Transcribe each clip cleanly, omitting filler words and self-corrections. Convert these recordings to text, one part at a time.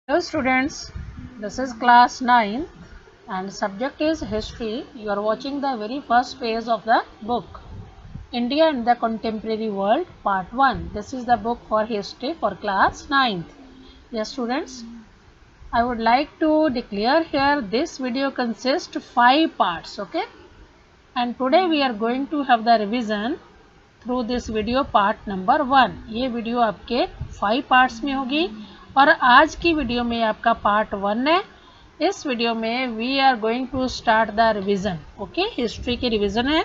Hello students, this is class 9 and subject is history. You are watching the very first page of the book India in the Contemporary World Part 1. This is the book for history for class 9th. Yes students, I would like to declare here this video consists 5 parts, okay? And today we are going to have the revision through this video part number 1। ये video आपके 5 parts में होगी और आज की video में आपका part 1 है। इस वीडियो में we are going to start the revision. Okay, history की रिवीजन है।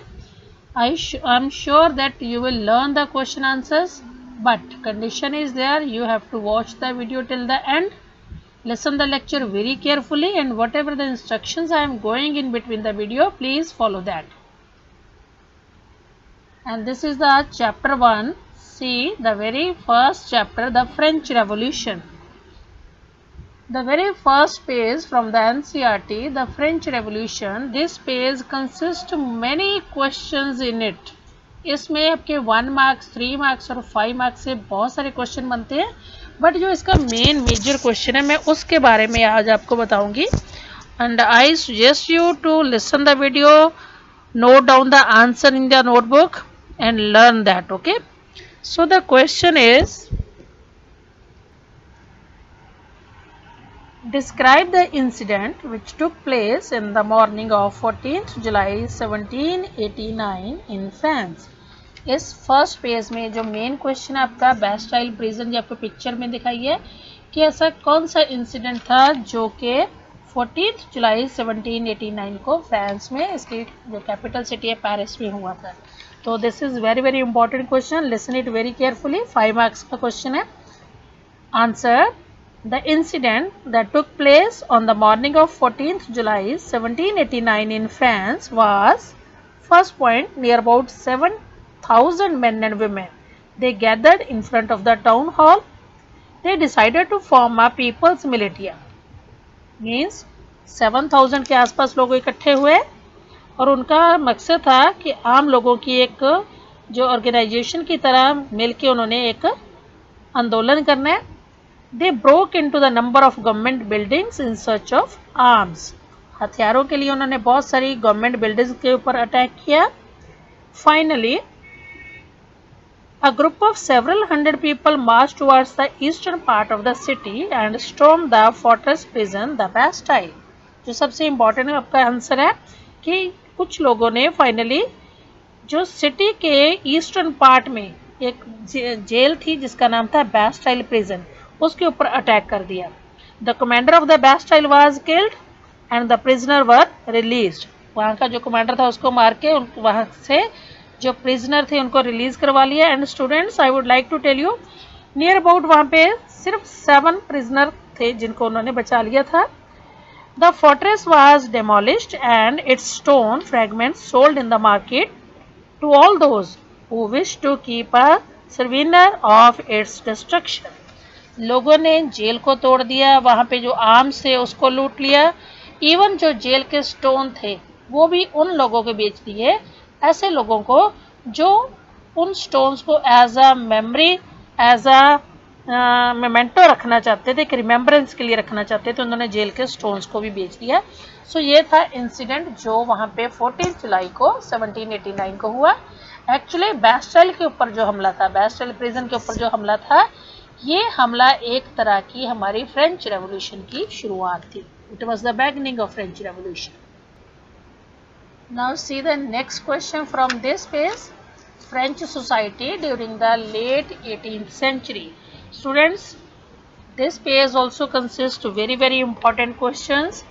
I am sure that you will learn the question answers, but condition is there, you have to watch the video till the end, listen the lecture very carefully, and whatever the instructions I am going in between the video, please follow that. And this is the chapter 1. See the very first chapter, the French Revolution. The very first page from the NCERT, the French Revolution. This page consists many questions in it. इसमें आपके 1 marks, 3 marks और 5 marks से बहुत सारे question बनते हैं, but जो इसका मेजर क्वेश्चन है मैं उसके बारे में आज आपको बताऊंगी। And I suggest you to listen the video, note down the answer in the notebook and learn that. Okay, so the question is, describe the incident which took place in the morning of 14th July 1789 in France. इस first page में जो main question आपका बैस्टाइल prison जो आपको picture में दिखाई है कि ऐसा कौन सा इंसिडेंट था जो कि 14 जुलाई 1789 को फ्रांस में, इसकी जो कैपिटल सिटी है पेरिस में हुआ था। तो this is very very important question, listen it very carefully. 5 marks का क्वेश्चन है। Answer, the incident that took place on the morning of 14 July 1789 in France was, first point, near about 7,000 men and women. They gathered in front of the town hall. They decided to form a people's militia. Means 7,000 के आसपास लोग इकट्ठे हुए और उनका मकसद था कि आम लोगों की एक जो ऑर्गेनाइजेशन की तरह मिलके उन्होंने एक आंदोलन करना है। They broke into the number of government buildings in search of arms. हथियारों के लिए उन्होंने बहुत सारी गवर्नमेंट बिल्डिंग्स के ऊपर अटैक किया। Finally a group of several hundred people marched towards the eastern part of the city and stormed the fortress prison, the Bastille. जो सबसे इम्पोर्टेंट आपका आंसर है कि कुछ लोगों ने फाइनली जो सिटी के ईस्टर्न पार्ट में एक जेल थी जिसका नाम था बैस्टाइल प्रिजन, उसके ऊपर अटैक कर दिया। The commander of the Bastille was killed and the prisoners were released. वहाँ का जो कमांडर था उसको मार के वहाँ से जो प्रिजनर थे उनको रिलीज करवा लिया। And students, I would like to tell you, near about वहाँ पे सिर्फ 7 प्रिजनर थे जिनको उन्होंने बचा लिया था। The fortress was demolished and its stone fragments sold in the market to all those who wish to keep a souvenir of its destruction. लोगों ने जेल को तोड़ दिया, वहाँ पे जो आर्म्स थे उसको लूट लिया, इवन जो जेल के स्टोन थे वो भी उन लोगों को बेच दिए, ऐसे लोगों को जो उन स्टोन्स को as a memory, as a memento रखना चाहते थे, कि रिमेम्बरेंस के लिए रखना चाहते थे, उन्होंने जेल के स्टोन्स को भी बेच दिया। सो ये था इंसिडेंट जो वहाँ पे 14 जुलाई को 1789 को हुआ। एक्चुअली बैस्टाइल के ऊपर जो हमला था, बैस्टाइल प्रिजन के ऊपर जो हमला था, ये हमला एक तरह की हमारी फ्रेंच रेवोल्यूशन की शुरुआत थी। It was the beginning of French revolution. Now see the next question from this page. French society during the late 18th century. Students, this page also consists of very very important questions.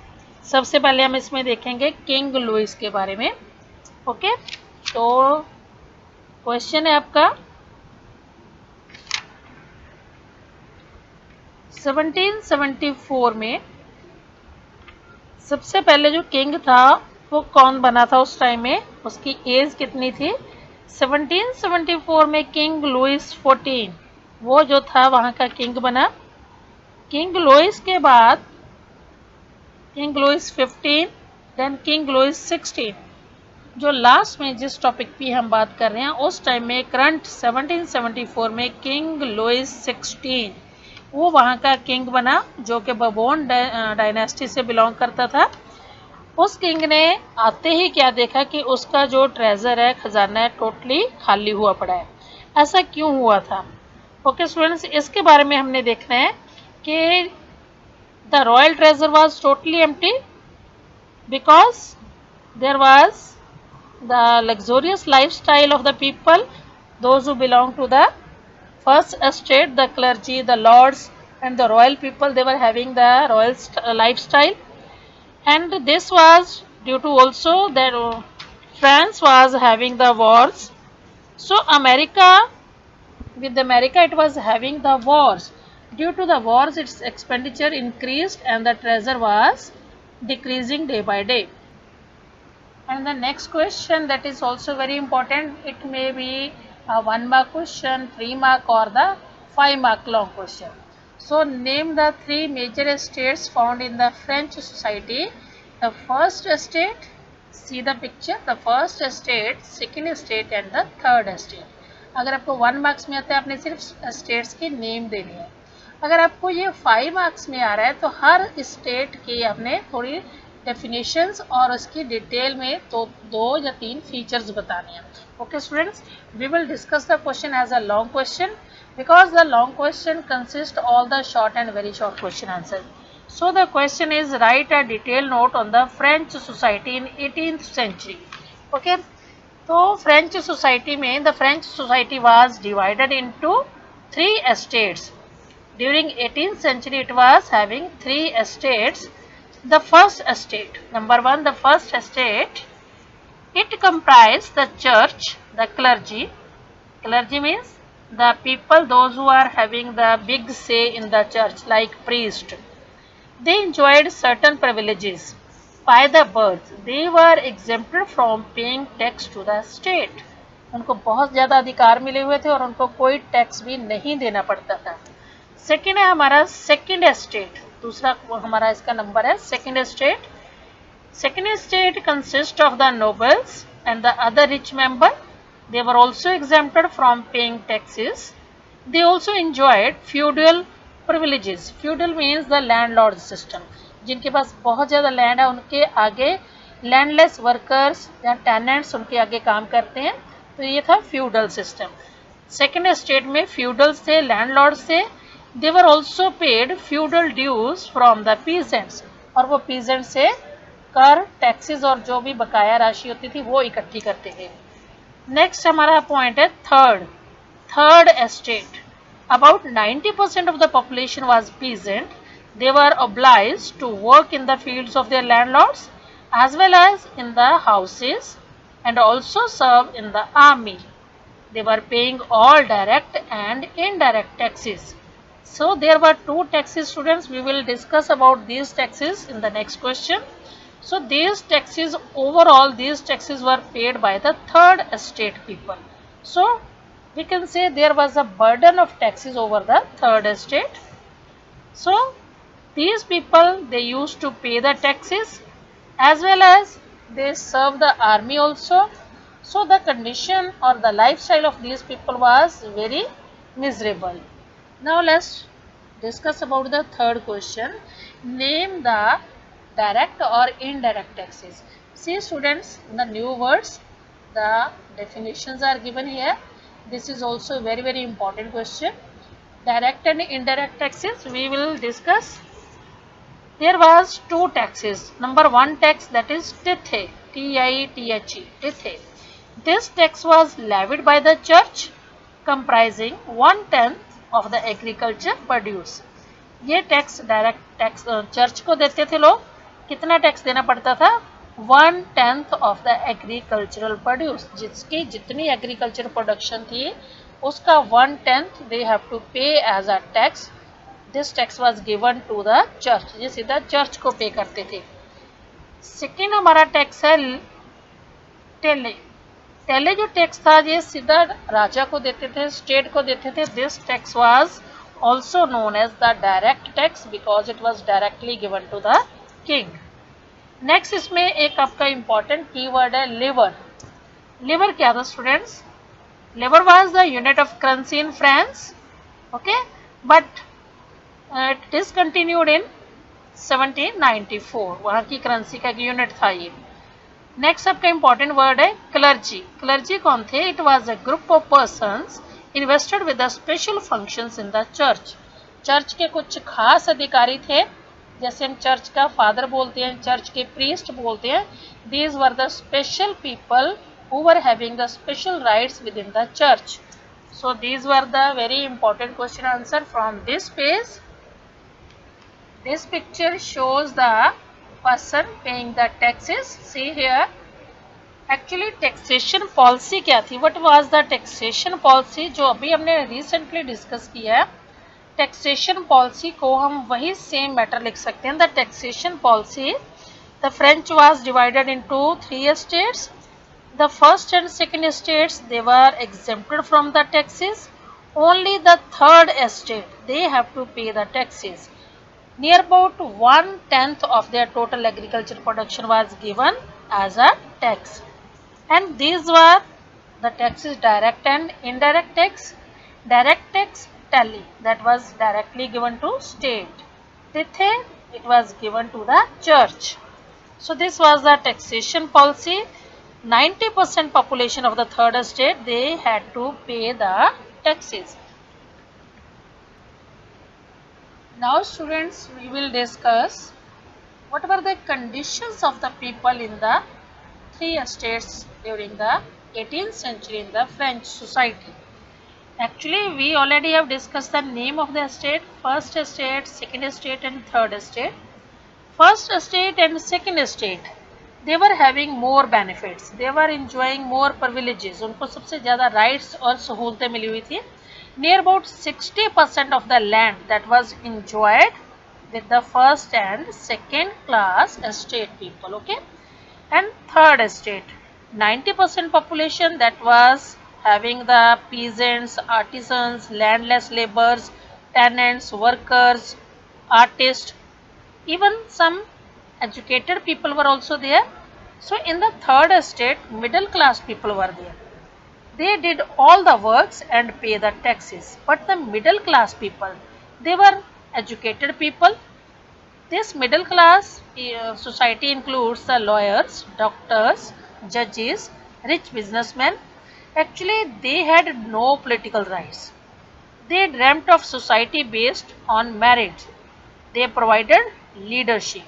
सबसे पहले हम इसमें देखेंगे king Louis के बारे में। Okay, तो question है आपका 1774 में सबसे पहले जो किंग था वो कौन बना था उस टाइम में, उसकी एज कितनी थी। 1774 में किंग लुइस 14 वो जो था वहाँ का किंग बना। किंग लुइस के बाद king Louis 15, then king Louis 16। जो लास्ट में जिस टॉपिक की हम बात कर रहे हैं उस टाइम में करंट 1774 में किंग लुइस 16 वो वहाँ का किंग बना जो कि बबोन डायनेस्टी से बिलोंग करता था। उस किंग ने आते ही क्या देखा कि उसका जो ट्रेजर है, खजाना है, टोटली खाली हुआ पड़ा है। ऐसा क्यों हुआ था? ओके स्टूडेंट्स, इसके बारे में हमने देखना है कि the royal treasure was totally empty because there was the luxurious lifestyle of the people, those who belong to the first estate, the clergy, the lords, and the royal people, they were having the royal lifestyle. And this was due to also that France was having the wars. So with America, it was having the wars. Due to the wars, its expenditure increased and the treasure was decreasing day by day. And the next question that is also very important, it may be a 1 mark question, 3 mark or the 5 mark long question. So name the 3 major estates found in the French society. The first estate, see the picture, the first estate, second estate and the third estate. अगर आपको 1 marks में आता है आपने सिर्फ estates की name देनी है। अगर आपको ये 5 marks में आ रहा है तो हर state की आपने थोड़ी डेफिनेशंस और उसकी डिटेल में तो 2 या 3 फीचर्स बताने हैं। Okay students, we will discuss the question as a long question because the long question consists all the short and very short question answers. So the question is, write a detailed note on the French society in 18th century. Okay, तो French society में the French society was divided into 3 estates. During 18th century it was having 3 estates. The first estate, number 1, the first estate, it comprised the church, the clergy. Clergy means the people, those who are having the big say in the church, like priest. They enjoyed certain privileges by the birth. They were exempted from paying tax to the state. उनको बहुत ज़्यादा अधिकार मिले हुए थे और उनको कोई टैक्स भी नहीं देना पड़ता था। सेकेंड है हमारा सेकेंड एस्टेट, दूसरा हमारा इसका नंबर है second estate. Second estate consist of the nobles and the other rich member. They were also exempted from paying taxes. They also enjoyed feudal privileges. Feudal means the landlord system. जिनके पास बहुत ज़्यादा land है उनके आगे landless workers या tenants उनके आगे काम करते हैं, तो ये था फ्यूडल सिस्टम. सेकेंड एस्टेट में फ्यूडल्स थे, लैंडलॉर्ड्स थे. They were also paid feudal dues from the peasants. और वो peasants से कर, टैक्सेस और जो भी बकाया राशि होती थी वो इकट्ठी करते थे. नेक्स्ट हमारा पॉइंट है third estate. About 90% of the population was peasant. They were obliged to work in the fields of their landlords as well as in the houses and also serve in the army. They were paying all direct and indirect taxes. So there were 2 taxes, students. We will discuss about these taxes in the next question. So these taxes, overall these taxes were paid by the third estate people. So we can say there was a burden of taxes over the third estate. So these people, they used to pay the taxes as well as they serve the army also. So the condition or the lifestyle of these people was very miserable. Now let's discuss about the third question. Name the direct or indirect taxes. See students, the new words, the definitions are given here. This is also a very important question. Direct and indirect taxes we will discuss. There was 2 taxes. Number 1 tax, that is tithe, T-I-T-H-E, tithe. This tax was levied by the church, comprising 1/10 of the agriculture produce. ये tax direct tax church को देते थे लोग. कितना tax देना पड़ता था? 1/10 of the agricultural produce. जिसकी जितनी एग्रीकल्चर प्रोडक्शन थी उसका 1/10 they have to pay as a tax. This tax was given to the church. ये सीधा चर्च को पे करते थे. सेकेंड हमारा टैक्स है टेले. टेले जो टैक्स था ये सीधा राजा को देते थे, स्टेट को देते थे. This tax was also known as the direct tax because it was directly given to the king. Next इसमें एक आपका important keyword है livre. Livre क्या था students? Livre was the unit of currency in France. Okay, but it discontinued in 1794, वहाँ की currency का unit था ये। नेक्स्ट आपका इंपॉर्टेंट वर्ड है क्लर्जी। क्लर्जी कौन थे? It was a group of persons invested with the special functions in the church. Church के कुछ खास अधिकारी थे, जैसे हम चर्च का फादर बोलते हैं, चर्च के प्रीस्ट बोलते हैं। These were the special people who were having the special rights with in the church. So these were the very important question answer from this page. This picture shows the person paying the taxes. See here. Actually taxation policy क्या थी? What was the taxation policy? जो अभी हमने recently discuss किया है। Taxation policy को हम वही same matter लिख सकते हैं। The taxation policy, the French was divided into 3 states. The first and second estates, they were exempted from the taxes. Only the third estate, they have to pay the taxes. Near about 1/10 of their total agriculture production was given as a tax. And these were the taxes: direct and indirect tax. Direct tax, tally, that was directly given to state. Tithe, it was given to the church. So this was the taxation policy. 90% population of the third estate, they had to pay the taxes. Now students, we will discuss what were the conditions of the people in the 3 estates during the 18th century in the French society. Actually we already have discussed the name of the estate: first estate, second estate and third estate. First estate and second estate, they were having more benefits, they were enjoying more privileges, उनको सबसे ज़्यादा rights और सहूलतें मिली हुई थी. Near about 60% of the land that was enjoyed with the first and second class estate people, okay. And third estate, 90% population that was having the peasants, artisans, landless laborers, tenants, workers, artists, even some educated people were also there. So in the third estate, middle class people were there. They did all the works and pay the taxes. But the middle class people, they were educated people. This middle class society includes the lawyers, doctors, judges, rich businessmen. Actually they had no political rights. They dreamt of society based on merit. They provided leadership,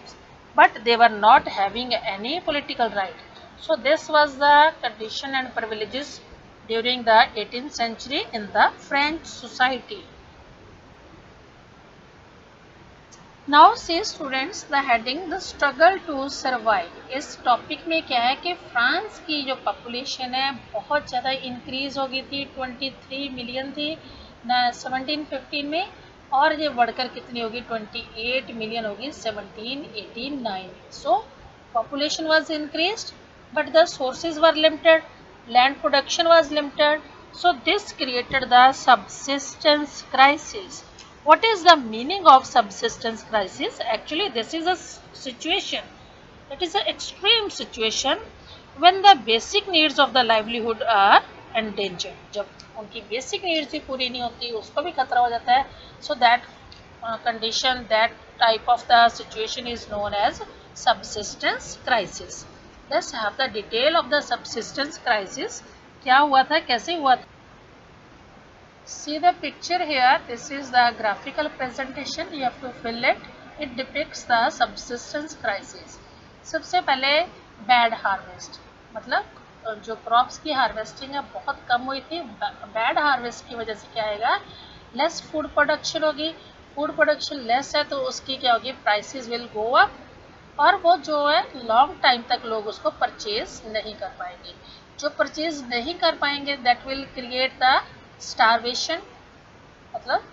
but they were not having any political right. So this was the condition and privileges during the 18th century in the French society. Now see students, the heading the struggle to survive. इस topic में क्या है कि France की जो population है बहुत ज़्यादा इंक्रीज हो गई थी, 23 मिलियन थी 1715 में, और ये बढ़कर कितनी होगी? 28 मिलियन होगी 1789. सो population was increased but the sources were limited, land production was limited. So this created the subsistence crisis. What is the meaning of subsistence crisis? Actually this is a situation, it is an extreme situation when the basic needs of the livelihood are endangered. जब उनकी basic needs भी पूरी नहीं होती, उसको भी खतरा हो जाता है. So that condition, that type of the situation is known as subsistence crisis. Let's have the detail of the subsistence crisis. क्या हुआ था, कैसे हुआ था? See the picture here, this is the graphical presentation, you have to fill it. It depicts the subsistence crisis. सबसे पहले bad harvest, मतलब जो क्रॉप्स की हार्वेस्टिंग है बहुत कम हुई थी. बैड हार्वेस्ट की वजह से क्या आएगा? लेस फूड प्रोडक्शन होगी. फूड प्रोडक्शन लेस है तो उसकी क्या होगी? प्राइसेस विल गो अप, और वो जो है लॉन्ग टाइम तक लोग उसको परचेज नहीं कर पाएंगे. जो परचेज नहीं कर पाएंगे that will create the starvation, मतलब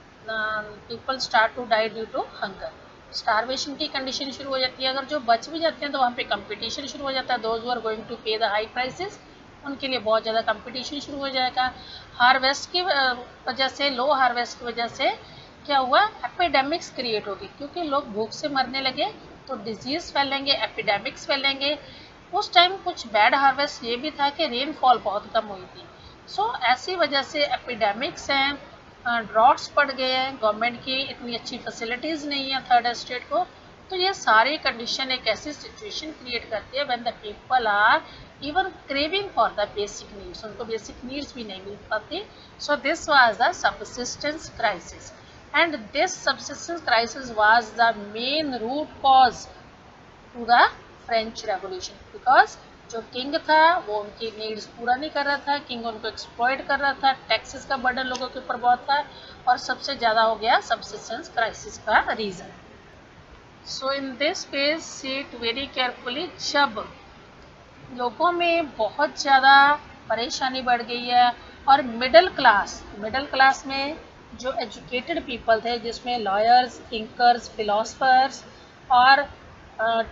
people start to die due to hunger. Starvation की कंडीशन शुरू हो जाती है. अगर जो बच भी जाते हैं तो वहाँ पे कंपटीशन शुरू हो जाता है. Those who are going to pay the high prices, उनके लिए बहुत ज़्यादा कंपटीशन शुरू हो जाएगा. हार्वेस्ट की वजह से, लो हार्वेस्ट की वजह से क्या हुआ? एपिडेमिक्स क्रिएट होगी, क्योंकि लोग भूख से मरने लगे तो डिजीज़ फैलेंगे, एपिडेमिक्स फैलेंगे. उस टाइम कुछ बैड हार्वेस्ट ये भी था कि रेनफॉल बहुत कम हुई थी. सो ऐसी वजह से एपिडेमिक्स हैं, ड्रॉट्स पड़ गए हैं, गवर्नमेंट की इतनी अच्छी फैसिलिटीज़ नहीं है थर्ड स्टेट को। तो ये सारी कंडीशन एक ऐसी सिचुएशन क्रिएट करती है when the people are even craving for the basic needs, उनको बेसिक नीड्स भी नहीं मिल पाती। So this was the subsistence crisis, and this subsistence crisis was the main root cause to the French revolution, because जो king था वो उनकी needs पूरा नहीं कर रहा था, किंग उनको एक्सप्लॉइट कर रहा था, टैक्सेस का बर्डन लोगों के ऊपर बहुत था, और सबसे ज़्यादा हो गया सबसिस्टेंस क्राइसिस का reason. So in this page see it very carefully, जब लोगों में बहुत ज़्यादा परेशानी बढ़ गई है और मिडिल क्लास में जो एजुकेटेड पीपल थे, जिसमें लॉयर्स, थिंकर्स, फिलोसफर्स और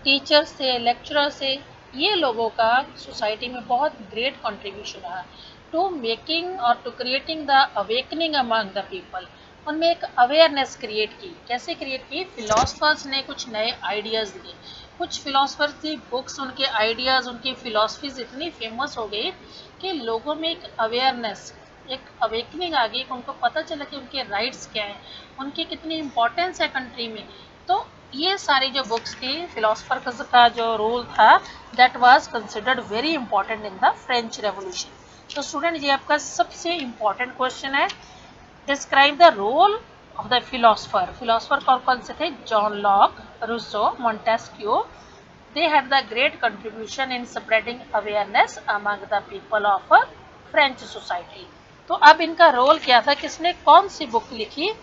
टीचर्स थे, लेक्चरर्स थे, ये लोगों का सोसाइटी में बहुत ग्रेट कंट्रीब्यूशन रहा टू मेकिंग और to creating the awakening among the people. उनमें एक अवेयरनेस क्रिएट की। कैसे क्रिएट की? फिलोसफर्स ने कुछ नए आइडियाज़ दिए, कुछ फिलोसफर्स की बुक्स, उनके आइडियाज़, उनकी फिलोसफीज इतनी फेमस हो गई कि लोगों में एक अवेयरनेस, एक अवेकनिंग आ गई, उनको पता चला कि उनके राइट्स क्या हैं, उनकी कितनी इम्पोर्टेंस है कंट्री में। तो ये सारी जो बुक्स थी, फिलोसफर का जो रोल था, that was considered very important in the French revolution. तो स्टूडेंट, ये आपका सबसे इम्पॉर्टेंट क्वेश्चन है। Describe the role of the philosopher कौन से थे? John Locke, Rousseau, Montesquieu. They had the great contribution in spreading awareness among the people of French society. तो अब इनका रोल क्या था, किसने कौन सी बुक लिखी?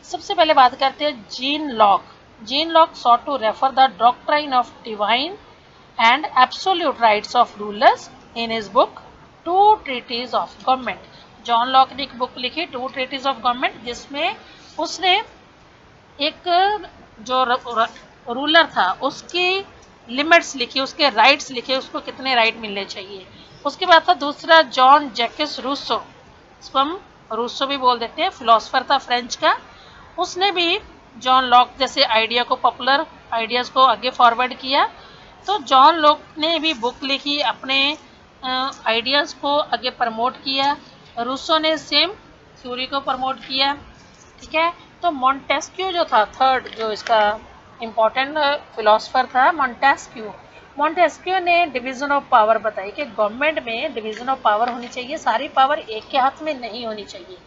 सबसे पहले बात करते हैं gene lock. Jean Locke sought to refer the doctrine of divine and absolute rights of rulers in his book Two Treatises of Government. John Locke ने एक बुक लिखी टू ट्रीटीज ऑफ गवर्नमेंट, जिसमें उसने एक जो रूलर था उसकी limits लिखी, उसके राइट्स लिखे, उसको कितने राइट मिलने चाहिए। उसके बाद था दूसरा जॉन जैकिस रूसो, इसको हम रूसो भी बोल देते हैं, फिलोसफर था फ्रेंच का। उसने भी जॉन लॉक जैसे आइडिया को, पॉपुलर आइडियाज़ को आगे फॉरवर्ड किया। तो जॉन लॉक ने भी बुक लिखी, अपने आइडियाज़ को आगे प्रमोट किया। रूसो ने सेम थ्योरी को प्रमोट किया। ठीक है। तो मोंटेस्क्यू जो था, थर्ड जो इसका इम्पोर्टेंट फिलोसफर था, मोंटेस्क्यू ने डिवीज़न ऑफ पावर बताई कि गवर्नमेंट में डिवीज़न ऑफ पावर होनी चाहिए, सारी पावर एक के हाथ में नहीं होनी चाहिए,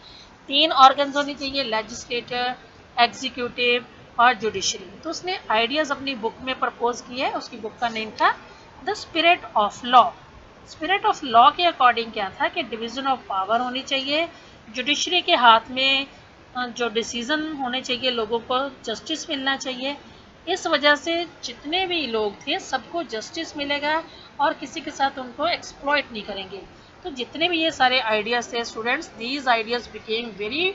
3 ऑर्गन्स होनी चाहिए, लेजिस्लेटर, एग्जीक्यूटिव और जुडिशरी। तो उसने आइडियाज़ अपनी बुक में प्रपोज किए। उसकी बुक का नेम था the spirit of law. Spirit of law के अकॉर्डिंग क्या था कि डिवीज़न ऑफ पावर होनी चाहिए, जुडिशरी के हाथ में जो डिसीज़न होने चाहिए, लोगों को जस्टिस मिलना चाहिए। इस वजह से जितने भी लोग थे सबको जस्टिस मिलेगा और किसी के साथ उनको एक्सप्लॉइट नहीं करेंगे। तो जितने भी ये सारे आइडियाज़ थे students, these ideas became very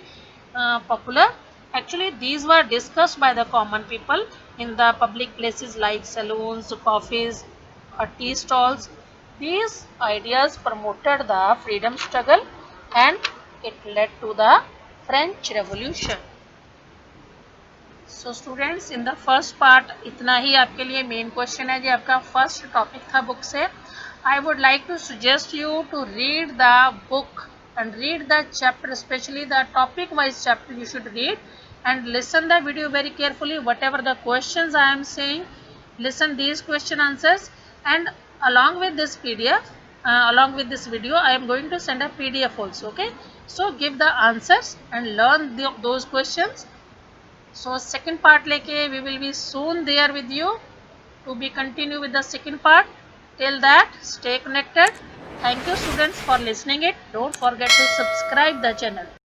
popular. Actually, these were discussed by the common people in the public places like saloons, coffees, or tea stalls. These ideas promoted the freedom struggle and it led to the French Revolution. So students, in the first part इतना ही आपके लिए main question है, जो आपका first topic था book से। I would like to suggest you to read the book and read the chapter, especially the topic wise chapter you should read, and listen the video very carefully. Whatever the questions I am saying, listen these question answers, and along with this PDF, along with this video, I am going to send a PDF also. Okay, so give the answers and learn those questions. So second part leke we will be soon there with you to be continue with the second part. Till that, stay connected. Thank you students for listening it. Don't forget to subscribe the channel.